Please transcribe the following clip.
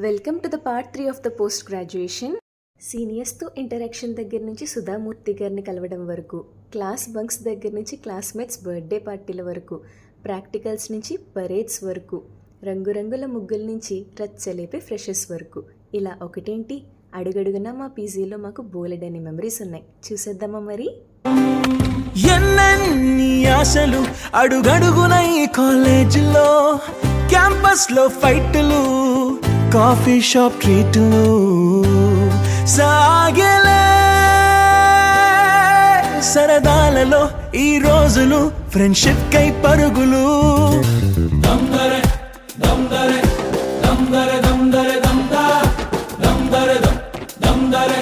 Welcome to the part 3 of the post graduation. సీనియర్స్తో interaction దగ్గర నుంచి సుధామూర్తి గారిని కలవడం వరకు, క్లాస్ బంక్స్ దగ్గర నుంచి క్లాస్మేట్స్ బర్త్డే పార్టీల వరకు, ప్రాక్టికల్స్ నుంచి పరేడ్స్ వరకు, రంగురంగుల ముగ్గుల నుంచి రచ్చలేపే ఫ్రెషర్స్ వరకు, ఇలా ఒకటేంటి అడుగడుగునా మా పీజీలో మాకు బోలెడని మెమరీస్ ఉన్నాయి. చూసేద్దామా మరి? ఎన్నెన్ని ఆశలు అడుగడుగున ఈ కాలేజీలో, క్యాంపస్ లో ఫైట్లు, కాఫీ షాప్ ట్రీట్లు సాగలే. సరదాలలో ఈ రోజులు ఫ్రెండ్షిప్ కై పరుగులు. దమ్దరే దమ్దరే దమ్దరే దమ్దరే దమ్దా దమ్దరే దమ్దరే